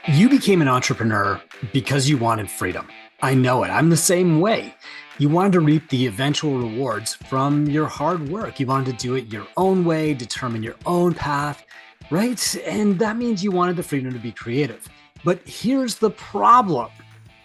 You became an entrepreneur because you wanted freedom. I know it. I'm the same way. You wanted to reap the eventual rewards from your hard work. You wanted to do it your own way, determine your own path, right? And that means you wanted the freedom to be creative. But here's the problem.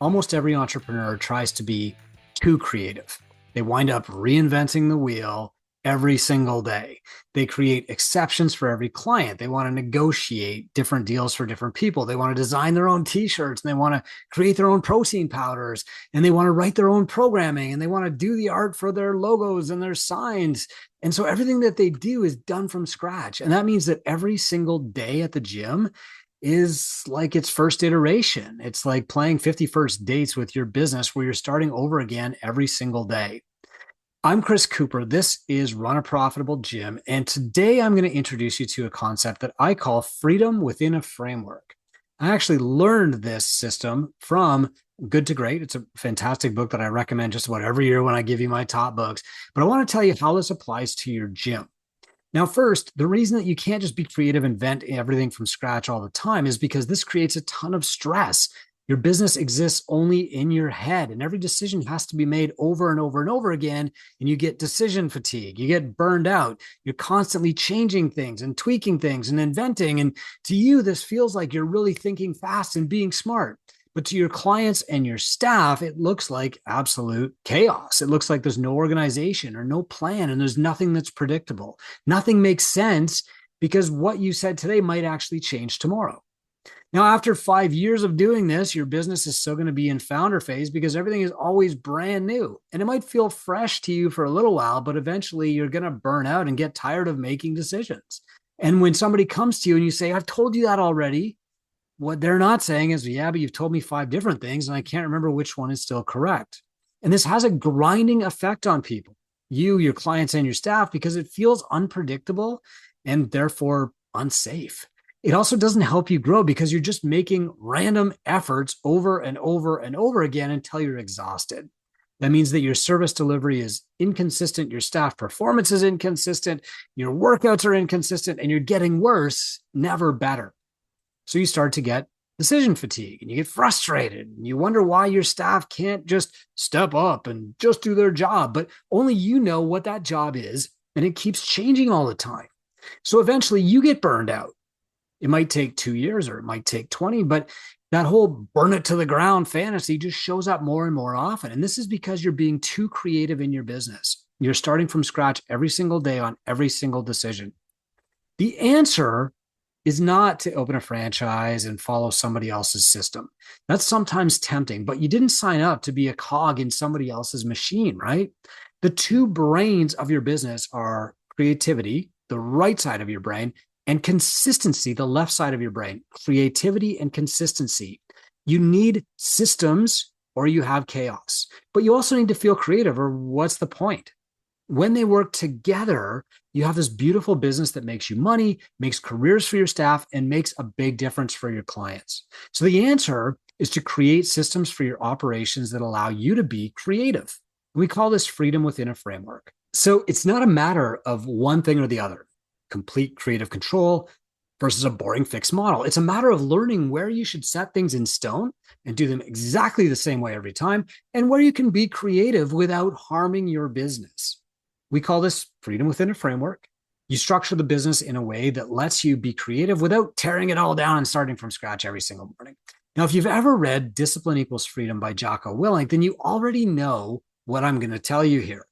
Almost every entrepreneur tries to be too creative. They wind up reinventing the wheel every single day. They create exceptions for every client. They want to negotiate different deals for different people. They want to design their own t-shirts, and they want to create their own protein powders, and they want to write their own programming, and they want to do the art for their logos and their signs. And so everything that they do is done from scratch. And that means that every single day at the gym is like its first iteration. It's like playing 51st dates with your business where you're starting over again every single day. I'm Chris Cooper. This is Run a Profitable Gym. And today I'm going to introduce you to a concept that I call freedom within a framework. I actually learned this system from Good to Great. It's a fantastic book that I recommend just about every year when I give you my top books. But I want to tell you how this applies to your gym. Now, first, the reason that you can't just be creative and invent everything from scratch all the time is because this creates a ton of stress. Your business exists only in your head, and every decision has to be made over and over and over again. And you get decision fatigue, you get burned out. You're constantly changing things and tweaking things and inventing. And to you, this feels like you're really thinking fast and being smart. But to your clients and your staff, it looks like absolute chaos. It looks like there's no organization or no plan, and there's nothing that's predictable. Nothing makes sense because what you said today might actually change tomorrow. Now, after 5 years of doing this, your business is still going to be in founder phase because everything is always brand new. And it might feel fresh to you for a little while, but eventually you're going to burn out and get tired of making decisions. And when somebody comes to you and you say, I've told you that already, what they're not saying is, yeah, but you've told me 5 different things and I can't remember which one is still correct. And this has a grinding effect on people, you, your clients, and your staff, because it feels unpredictable and therefore unsafe. It also doesn't help you grow because you're just making random efforts over and over and over again until you're exhausted. That means that your service delivery is inconsistent, your staff performance is inconsistent, your workouts are inconsistent, and you're getting worse, never better. So you start to get decision fatigue and you get frustrated and you wonder why your staff can't just step up and just do their job, but only you know what that job is, and it keeps changing all the time. So eventually you get burned out. It might take 2 years or it might take 20, but that whole burn it to the ground fantasy just shows up more and more often. And this is because you're being too creative in your business. You're starting from scratch every single day on every single decision. The answer is not to open a franchise and follow somebody else's system. That's sometimes tempting, but you didn't sign up to be a cog in somebody else's machine, right? The two brains of your business are creativity, the right side of your brain, and consistency, the left side of your brain. Creativity and consistency. You need systems or you have chaos, but you also need to feel creative, or what's the point? When they work together, you have this beautiful business that makes you money, makes careers for your staff, and makes a big difference for your clients. So the answer is to create systems for your operations that allow you to be creative. We call this freedom within a framework. So it's not a matter of one thing or the other, complete creative control versus a boring fixed model. It's a matter of learning where you should set things in stone and do them exactly the same way every time, and where you can be creative without harming your business. We call this freedom within a framework. You structure the business in a way that lets you be creative without tearing it all down and starting from scratch every single morning. Now, if you've ever read Discipline Equals Freedom by Jocko Willink, then you already know what I'm going to tell you here.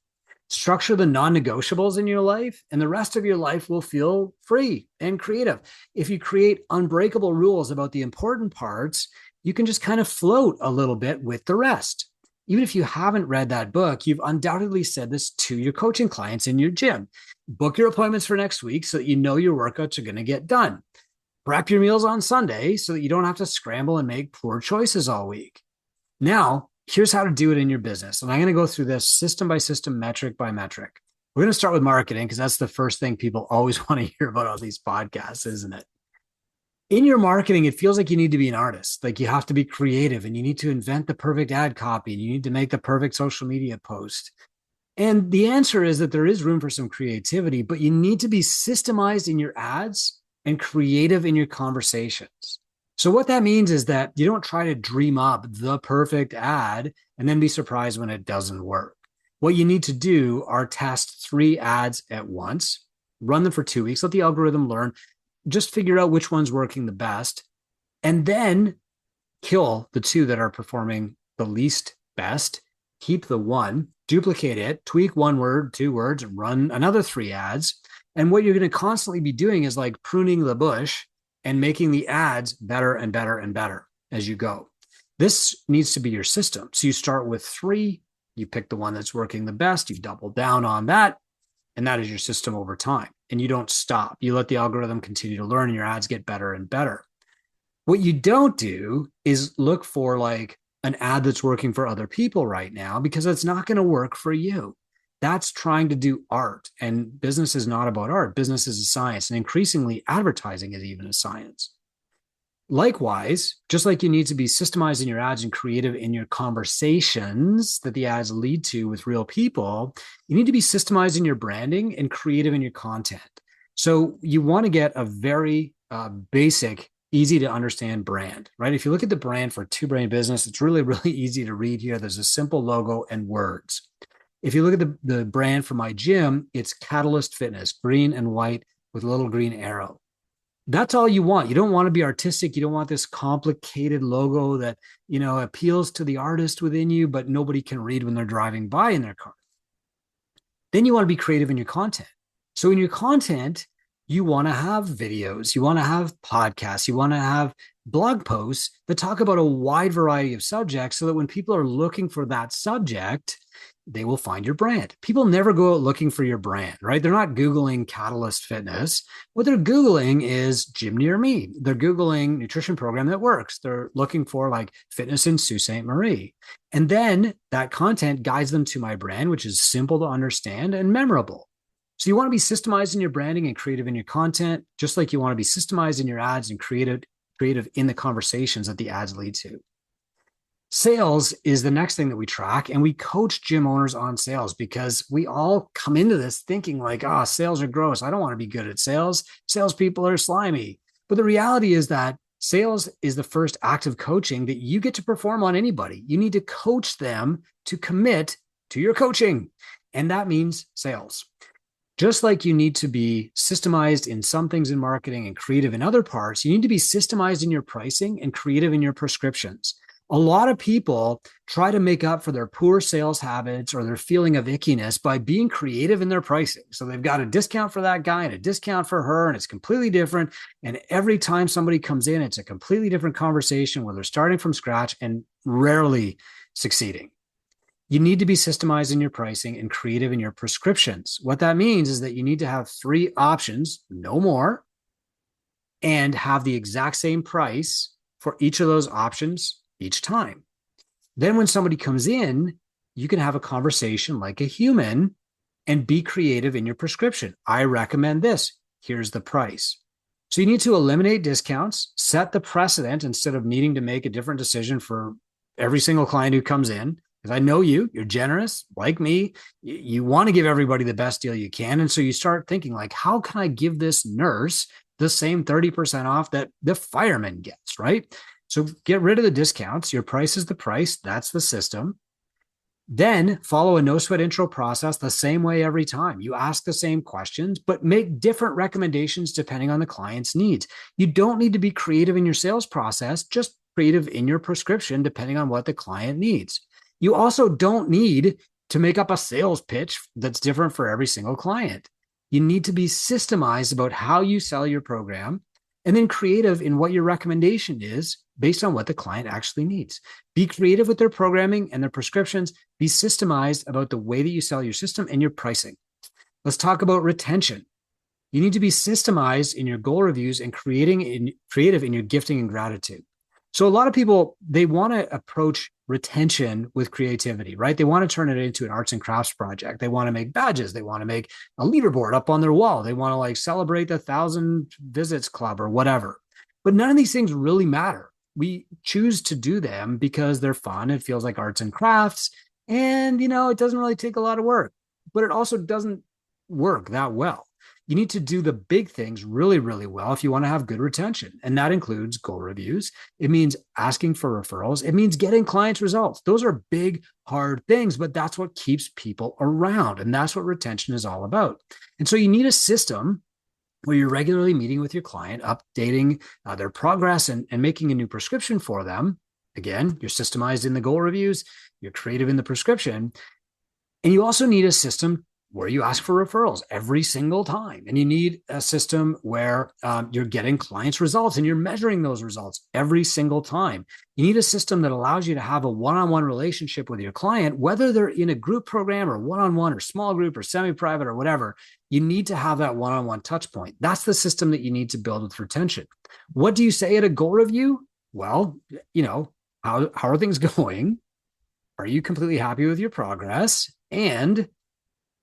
Structure the non-negotiables in your life, and the rest of your life will feel free and creative. If you create unbreakable rules about the important parts, you can just kind of float a little bit with the rest. Even if you haven't read that book, you've undoubtedly said this to your coaching clients in your gym. Book your appointments for next week so that you know your workouts are going to get done. Prep your meals on Sunday so that you don't have to scramble and make poor choices all week. Now, here's how to do it in your business. And I'm going to go through this system by system, metric by metric. We're going to start with marketing because that's the first thing people always want to hear about all these podcasts, isn't it? In your marketing, it feels like you need to be an artist. Like you have to be creative and you need to invent the perfect ad copy and you need to make the perfect social media post. And the answer is that there is room for some creativity, but you need to be systemized in your ads and creative in your conversations. So what that means is that you don't try to dream up the perfect ad and then be surprised when it doesn't work. What you need to do are test 3 ads at once, run them for 2 weeks, let the algorithm learn, just figure out which one's working the best, and then kill the 2 that are performing the least best, keep the 1, duplicate it, tweak 1 word, 2 words, and run another 3 ads. And what you're going to constantly be doing is like pruning the bush and making the ads better and better and better as you go. This needs to be your system. So you start with 3, you pick the one that's working the best, you double down on that, and that is your system over time. And you don't stop. You let the algorithm continue to learn and your ads get better and better. What you don't do is look for like an ad that's working for other people right now, because it's not going to work for you. That's trying to do art, and business is not about art. Business is a science, and increasingly advertising is even a science. Likewise, just like you need to be systemized in your ads and creative in your conversations that the ads lead to with real people, you need to be systemized in your branding and creative in your content. So you want to get a very basic, easy to understand brand, right? If you look at the brand for Two Brain Business, it's really, really easy to read here. There's a simple logo and words. If you look at the brand for my gym, it's Catalyst Fitness, green and white with a little green arrow. That's all you want. You don't want to be artistic. You don't want this complicated logo that, appeals to the artist within you, but nobody can read when they're driving by in their car. Then you want to be creative in your content. So in your content, you want to have videos, you want to have podcasts, you want to have blog posts that talk about a wide variety of subjects, so that when people are looking for that subject, they will find your brand. People never go out looking for your brand, right? They're not Googling Catalyst Fitness. What they're Googling is gym near me. They're Googling nutrition program that works. They're looking for like fitness in Sault Ste. Marie. And then that content guides them to my brand, which is simple to understand and memorable. So you want to be systemized in your branding and creative in your content, just like you want to be systemized in your ads and creative in the conversations that the ads lead to. Sales is the next thing that we track, and we coach gym owners on sales, because we all come into this thinking like, sales are gross. I don't want to be good at sales. Salespeople are slimy. But the reality is that sales is the first act of coaching that you get to perform on anybody. You need to coach them to commit to your coaching, and that means sales. Just like you need to be systemized in some things in marketing and creative in other parts, you need to be systemized in your pricing and creative in your prescriptions. A lot of people try to make up for their poor sales habits or their feeling of ickiness by being creative in their pricing. So they've got a discount for that guy and a discount for her, and it's completely different. And every time somebody comes in, it's a completely different conversation where they're starting from scratch and rarely succeeding. You need to be systemized in your pricing and creative in your prescriptions. What that means is that you need to have 3 options, no more, and have the exact same price for each of those options each time. Then when somebody comes in, you can have a conversation like a human and be creative in your prescription. I recommend this. Here's the price. So you need to eliminate discounts, set the precedent instead of needing to make a different decision for every single client who comes in. Because I know you're generous like me. You want to give everybody the best deal you can. And so you start thinking like, how can I give this nurse the same 30% off that the fireman gets, right? So get rid of the discounts. Your price is the price. That's the system. Then follow a no sweat intro process the same way every time. You ask the same questions, but make different recommendations depending on the client's needs. You don't need to be creative in your sales process, just creative in your prescription depending on what the client needs. You also don't need to make up a sales pitch that's different for every single client. You need to be systemized about how you sell your program, and then creative in what your recommendation is based on what the client actually needs. Be creative with their programming and their prescriptions. Be systemized about the way that you sell your system and your pricing. Let's talk about retention. You need to be systemized in your goal reviews and creative in your gifting and gratitude. So a lot of people, they want to approach retention with creativity, right? They want to turn it into an arts and crafts project. They want to make badges. They want to make a leaderboard up on their wall. They want to like celebrate the 1,000 visits club or whatever. But none of these things really matter. We choose to do them because they're fun. It feels like arts and crafts. And, it doesn't really take a lot of work, but it also doesn't work that well. You need to do the big things really, really well if you want to have good retention. And that includes goal reviews. It means asking for referrals. It means getting clients results. Those are big, hard things, but that's what keeps people around. And that's what retention is all about. And so you need a system where you're regularly meeting with your client, updating their progress and making a new prescription for them. Again, you're systemized in the goal reviews, you're creative in the prescription. And you also need a system where you ask for referrals every single time. And you need a system where you're getting clients results and you're measuring those results every single time. You need a system that allows you to have a one-on-one relationship with your client, whether they're in a group program or one-on-one or small group or semi-private or whatever. You need to have that one-on-one touch point. That's the system that you need to build with retention. What do you say at a goal review? Well, how are things going? Are you completely happy with your progress? And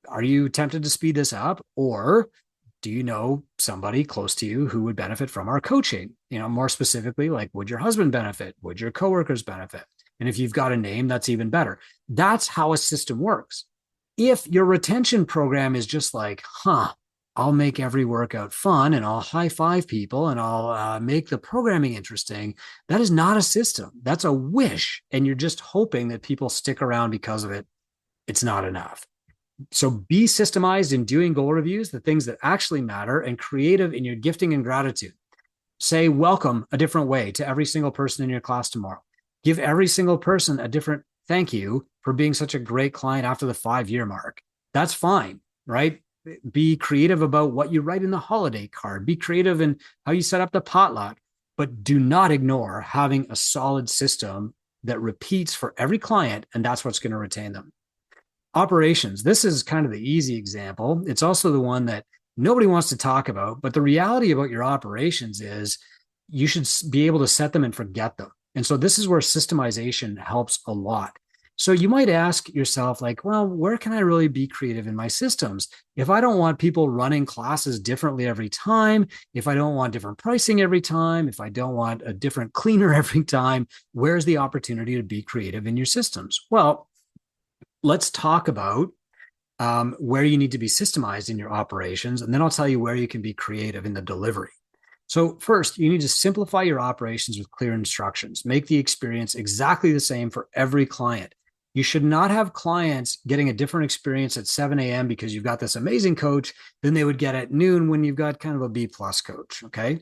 are you tempted to speed this up? Or do you know somebody close to you who would benefit from our coaching? More specifically, like, would your husband benefit? Would your coworkers benefit? And if you've got a name, that's even better. That's how a system works. If your retention program is just like, I'll make every workout fun and I'll high five people and I'll make the programming interesting, that is not a system. That's a wish. And you're just hoping that people stick around because of it. It's not enough. So be systemized in doing goal reviews, the things that actually matter, and creative in your gifting and gratitude. Say welcome a different way to every single person in your class tomorrow. Give every single person a different thank you for being such a great client after the 5-year mark. That's fine, right? Be creative about what you write in the holiday card. Be creative in how you set up the potluck, but do not ignore having a solid system that repeats for every client, and that's what's going to retain them. Operations. This is kind of the easy example. It's also the one that nobody wants to talk about, but the reality about your operations is you should be able to set them and forget them. And so this is where systemization helps a lot. So you might ask yourself, like, well, where can I really be creative in my systems? If I don't want people running classes differently every time, if I don't want different pricing every time, if I don't want a different cleaner every time, where's the opportunity to be creative in your systems? Well, let's talk about where you need to be systemized in your operations, and then I'll tell you where you can be creative in the delivery. So first, you need to simplify your operations with clear instructions. Make the experience exactly the same for every client. You should not have clients getting a different experience at 7 a.m. because you've got this amazing coach than they would get at noon when you've got kind of a B+ coach, okay?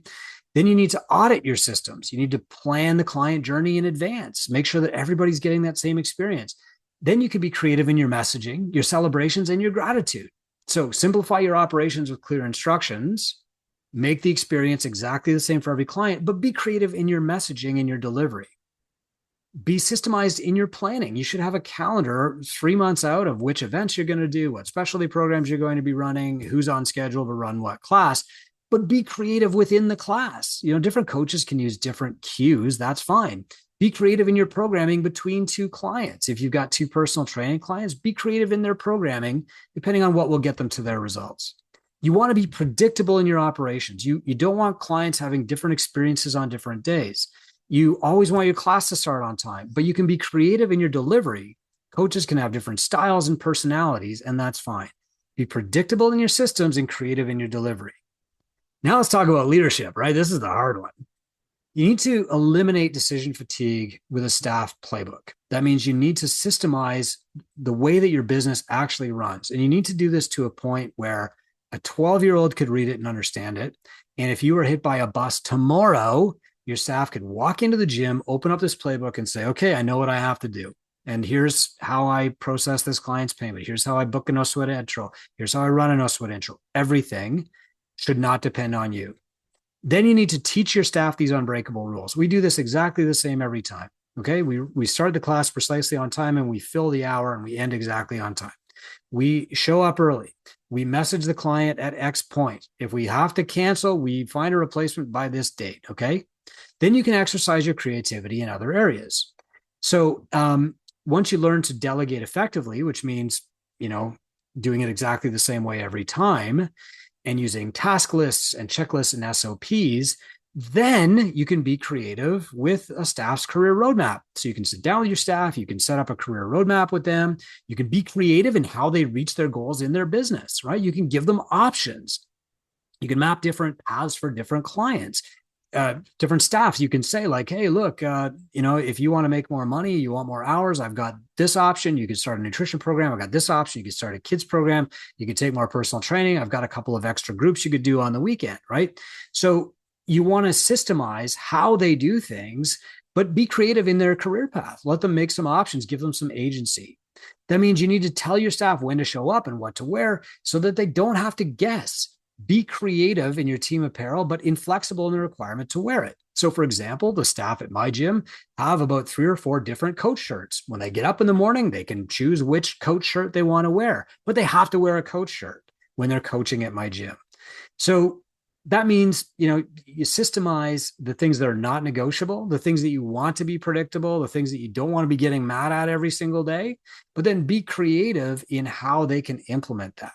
Then you need to audit your systems. You need to plan the client journey in advance. Make sure that everybody's getting that same experience. Then you can be creative in your messaging, your celebrations, and your gratitude. So simplify your operations with clear instructions. Make the experience exactly the same for every client, but be creative in your messaging and your delivery. Be systemized in your planning. You should have a calendar 3 months out of which events you're going to do, what specialty programs you're going to be running, who's on schedule to run what class, but be creative within the class. Different coaches can use different cues. That's fine. Be creative in your programming between 2 clients. If you've got 2 personal training clients, be creative in their programming, depending on what will get them to their results. You want to be predictable in your operations. You don't want clients having different experiences on different days. You always want your class to start on time, but you can be creative in your delivery. Coaches can have different styles and personalities, and that's fine. Be predictable in your systems and creative in your delivery. Now let's talk about leadership, right? This is the hard one. You need to eliminate decision fatigue with a staff playbook. That means you need to systemize the way that your business actually runs. And you need to do this to a point where a 12-year-old could read it and understand it. And if you were hit by a bus tomorrow, your staff could walk into the gym, open up this playbook and say, okay, I know what I have to do. And here's how I process this client's payment. Here's how I book a no sweat intro. Here's how I run a no sweat intro. Everything should not depend on you. Then you need to teach your staff these unbreakable rules. We do this exactly the same every time. Okay. We start the class precisely on time and we fill the hour and we end exactly on time. We show up early. We message the client at X point. If we have to cancel, we find a replacement by this date. Okay. Then you can exercise your creativity in other areas. So once you learn to delegate effectively, which means, doing it exactly the same way every time and using task lists and checklists and SOPs, then you can be creative with a staff's career roadmap. So you can sit down with your staff, you can set up a career roadmap with them, you can be creative in how they reach their goals in their business, right? You can give them options. You can map different paths for different clients, different staffs. You can say like, hey, look, if you want to make more money, you want more hours, I've got this option. You can start a nutrition program. I've got this option. You can start a kids program. You can take more personal training. I've got a couple of extra groups you could do on the weekend, right? So you want to systemize how they do things, but be creative in their career path. Let them make some options, give them some agency. That means you need to tell your staff when to show up and what to wear so that they don't have to guess. Be creative in your team apparel, but inflexible in the requirement to wear it. So, for example, the staff at my gym have about 3 or 4 different coach shirts. When they get up in the morning, they can choose which coach shirt they want to wear, but they have to wear a coach shirt when they're coaching at my gym. So that means, you systemize the things that are not negotiable, the things that you want to be predictable, the things that you don't want to be getting mad at every single day, but then be creative in how they can implement that.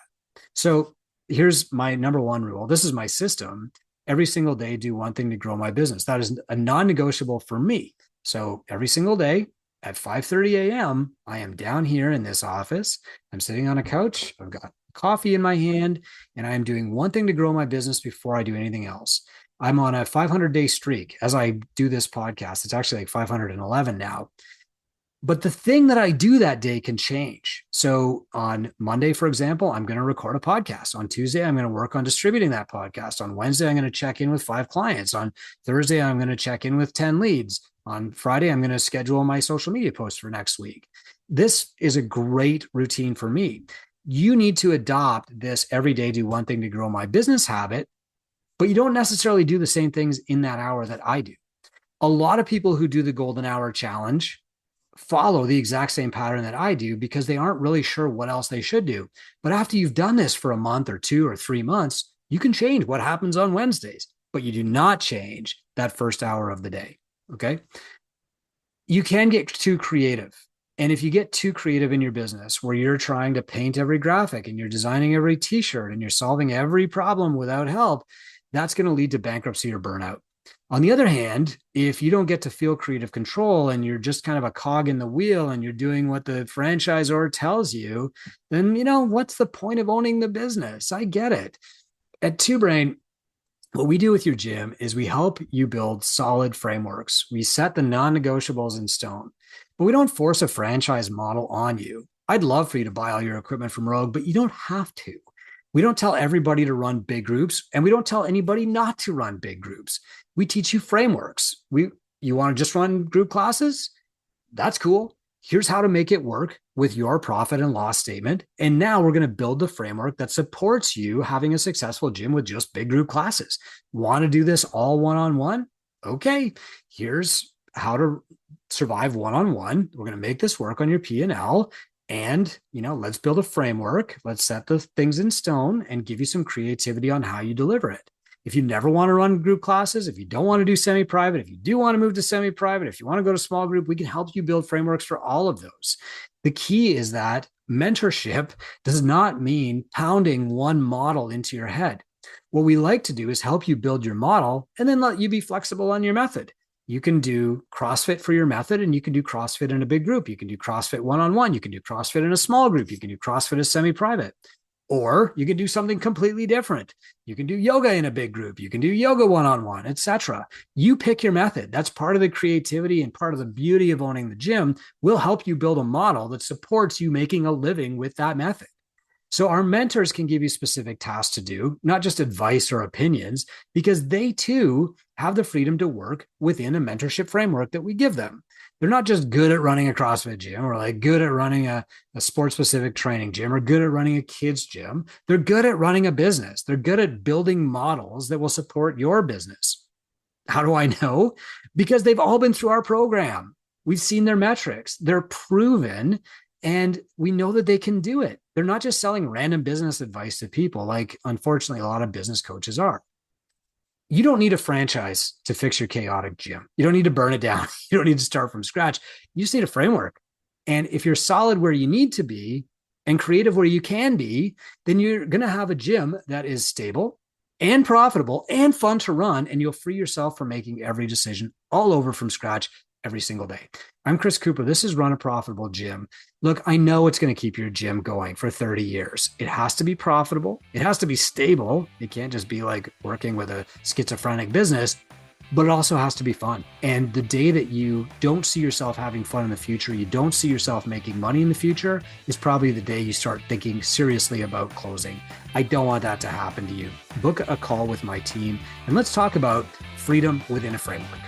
So here's my number one rule. This is my system. Every single day, do one thing to grow my business. That is a non-negotiable for me. So every single day at 5:30 a.m., I am down here in this office. I'm sitting on a couch. I've got coffee in my hand, and I am doing one thing to grow my business before I do anything else. I'm on a 500-day streak as I do this podcast. It's actually like 511 now. But the thing that I do that day can change. So on Monday, for example, I'm going to record a podcast. On Tuesday, I'm going to work on distributing that podcast. On Wednesday, I'm going to check in with 5 clients. On Thursday, I'm going to check in with 10 leads. On Friday, I'm going to schedule my social media posts for next week. This is a great routine for me. You need to adopt this every day, do one thing to grow my business habit, but you don't necessarily do the same things in that hour that I do. A lot of people who do the golden hour challenge follow the exact same pattern that I do because they aren't really sure what else they should do. But after you've done this for a month or 2 or 3 months, you can change what happens on Wednesdays, but you do not change that first hour of the day. Okay. You can get too creative. And if you get too creative in your business where you're trying to paint every graphic and you're designing every t-shirt and you're solving every problem without help, that's going to lead to bankruptcy or burnout. On the other hand, if you don't get to feel creative control and you're just kind of a cog in the wheel and you're doing what the franchisor tells you, then, what's the point of owning the business? I get it. At Two Brain, what we do with your gym is we help you build solid frameworks. We set the non-negotiables in stone, but we don't force a franchise model on you. I'd love for you to buy all your equipment from Rogue, but you don't have to. We don't tell everybody to run big groups, and we don't tell anybody not to run big groups. We teach you frameworks. You want to just run group classes? That's cool. Here's how to make it work with your profit and loss statement. And now we're going to build the framework that supports you having a successful gym with just big group classes. Want to do this all one-on-one? Okay, here's how to survive one-on-one. We're going to make this work on your P&L. And, let's build a framework. Let's set the things in stone and give you some creativity on how you deliver it. If you never want to run group classes, if you don't want to do semi-private, if you do want to move to semi-private, if you want to go to small group, we can help you build frameworks for all of those. The key is that mentorship does not mean pounding one model into your head. What we like to do is help you build your model and then let you be flexible on your method. You can do CrossFit for your method, and you can do CrossFit in a big group. You can do CrossFit one-on-one. You can do CrossFit in a small group. You can do CrossFit as semi-private. Or you can do something completely different. You can do yoga in a big group. You can do yoga one-on-one, etc. You pick your method. That's part of the creativity and part of the beauty of owning the gym. We'll help you build a model that supports you making a living with that method. So our mentors can give you specific tasks to do, not just advice or opinions, because they too have the freedom to work within a mentorship framework that we give them. They're not just good at running a CrossFit gym or like good at running a sports-specific training gym or good at running a kids gym. They're good at running a business. They're good at building models that will support your business. How do I know? Because they've all been through our program. We've seen their metrics. They're proven, and we know that they can do it. They're not just selling random business advice to people like, unfortunately, a lot of business coaches are. You don't need a franchise to fix your chaotic gym. You don't need to burn it down. You don't need to start from scratch. You just need a framework. And if you're solid where you need to be and creative where you can be, then you're going to have a gym that is stable and profitable and fun to run. And you'll free yourself from making every decision all over from scratch every single day. I'm Chris Cooper. This is Run a Profitable Gym. Look, I know it's going to keep your gym going for 30 years. It has to be profitable. It has to be stable. It can't just be like working with a schizophrenic business, but it also has to be fun. And the day that you don't see yourself having fun in the future, you don't see yourself making money in the future, is probably the day you start thinking seriously about closing. I don't want that to happen to you. Book a call with my team and let's talk about freedom within a framework.